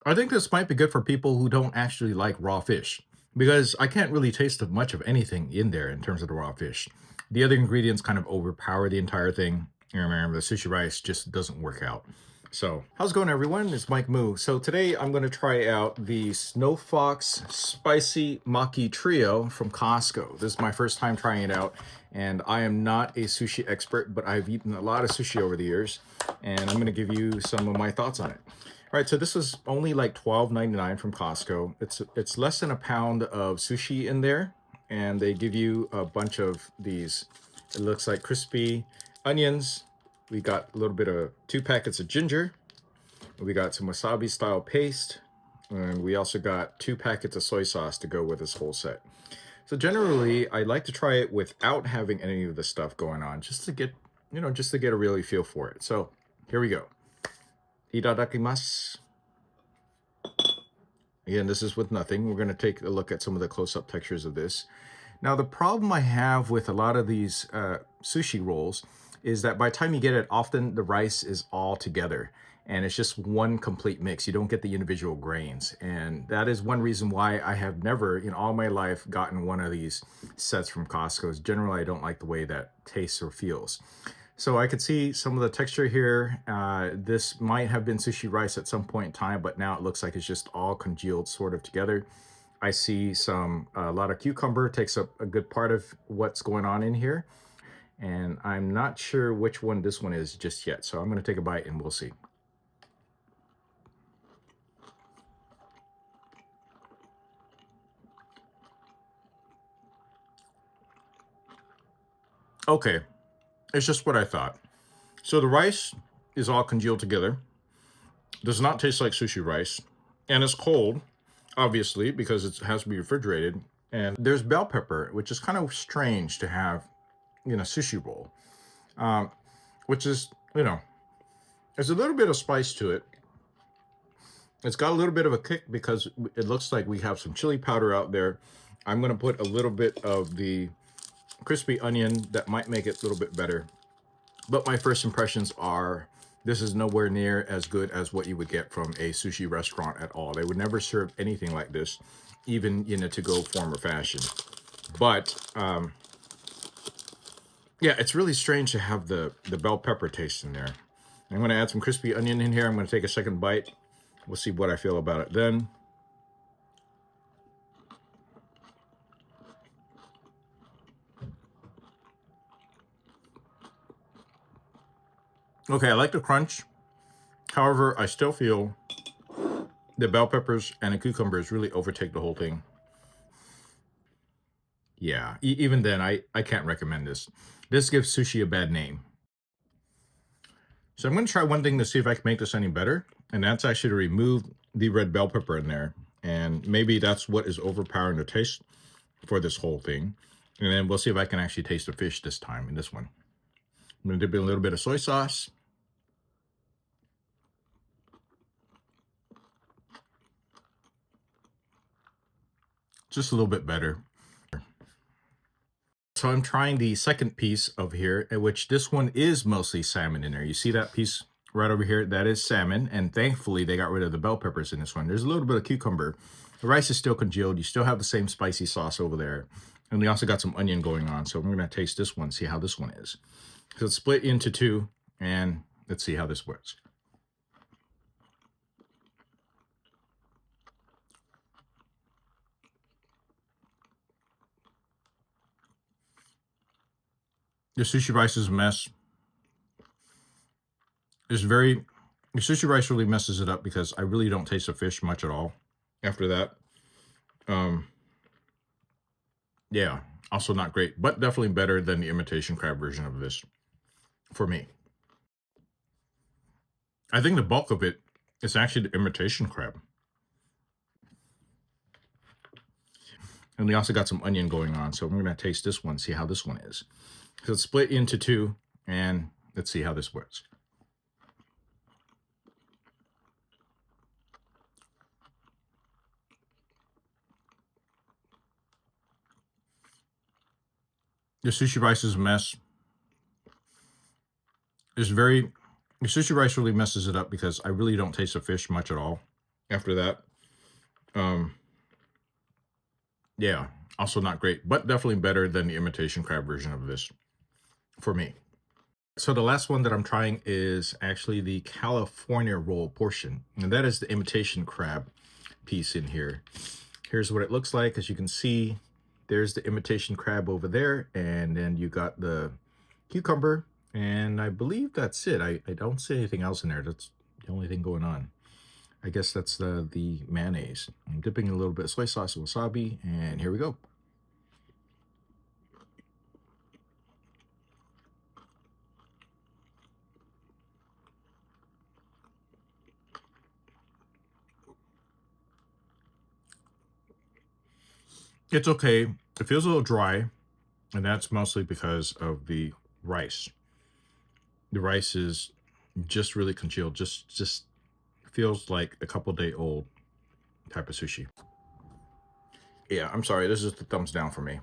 I think this might be good for people who don't actually like raw fish because I can't really taste of much of anything in there in terms of the raw fish. The other ingredients kind of overpower the entire thing. And remember, the sushi rice just doesn't work out. So, how's it going, everyone? It's Mike Moo. So, today I'm going to try out the Fox Spicy Maki Trio from Costco. This is my first time trying it out, and I am not a sushi expert, but I've eaten a lot of sushi over the years, and I'm going to give you some of my thoughts on it. All right, so this is only like $12.99 from Costco. It's less than a pound of sushi in there, and they give you a bunch of these. It looks like crispy onions. We got a little bit of 2 packets of ginger. We got some wasabi style paste, and we also got 2 packets of soy sauce to go with this whole set. So generally, I like to try it without having any of the stuff going on, just to get just to get a really feel for it. So here we go. Itadakimasu. Again, this is with nothing. We're going to take a look at some of the close-up textures of this. Now, the problem I have with a lot of these sushi rolls is that by the time you get it, often the rice is all together and it's just one complete mix. You don't get the individual grains. And that is one reason why I have never, in all my life, gotten one of these sets from Costco. Generally, I don't like the way that tastes or feels. So I could see some of the texture here. This might have been sushi rice at some point in time, but now it looks like it's just all congealed sort of together. I see a lot of cucumber takes up a good part of what's going on in here. And I'm not sure which one this one is just yet. So I'm going to take a bite and we'll see. Okay, it's just what I thought. So the rice is all congealed together. Does not taste like sushi rice. And it's cold, obviously, because it has to be refrigerated. And there's bell pepper, which is kind of strange to have in a sushi roll, which is, there's a little bit of spice to it. It's got a little bit of a kick because it looks like we have some chili powder out there. I'm going to put a little bit of the crispy onion that might make it a little bit better. But my first impressions are this is nowhere near as good as what you would get from a sushi restaurant at all. They would never serve anything like this, even in a to-go form or fashion. But yeah, it's really strange to have the bell pepper taste in there. I'm going to add some crispy onion in here. I'm going to take a second bite. We'll see what I feel about it then. Okay, I like the crunch. However, I still feel the bell peppers and the cucumbers really overtake the whole thing. Yeah, even then, I can't recommend this. This gives sushi a bad name. So I'm going to try one thing to see if I can make this any better, and that's actually to remove the red bell pepper in there. And maybe that's what is overpowering the taste for this whole thing. And then we'll see if I can actually taste the fish this time in this one. I'm going to dip in a little bit of soy sauce. Just a little bit better. So I'm trying the second piece of here, which this one is mostly salmon in there. You see that piece right over here? That is salmon. And thankfully, they got rid of the bell peppers in this one. There's a little bit of cucumber. The rice is still congealed. You still have the same spicy sauce over there. And we also got some onion going on. So we're going to taste this one, see how this one is. So it's split into two, and let's see how this works. The sushi rice is a mess. The sushi rice really messes it up because I really don't taste the fish much at all after that. Yeah, also not great, but definitely better than the imitation crab version of this for me. I think the bulk of it is actually the imitation crab. And we also got some onion going on, so we're going to taste this one, see how this one is. So it's split into two, and let's see how this works. The sushi rice is a mess. The sushi rice really messes it up because I really don't taste the fish much at all after that. Um, yeah, also not great, but definitely better than the imitation crab version of this for me. So the last one that I'm trying is actually the California roll portion, and that is the imitation crab piece in here. Here's what it looks like. As you can see, there's the imitation crab over there, and then you got the cucumber, and I believe that's it. I don't see anything else in there. That's the only thing going on. I guess that's the mayonnaise. I'm dipping in a little bit of soy sauce and wasabi, and here we go. It's okay. It feels a little dry, and that's mostly because of the rice. The rice is just really congealed. Just feels like a couple day old type of sushi. Yeah, I'm sorry. This is the thumbs down for me.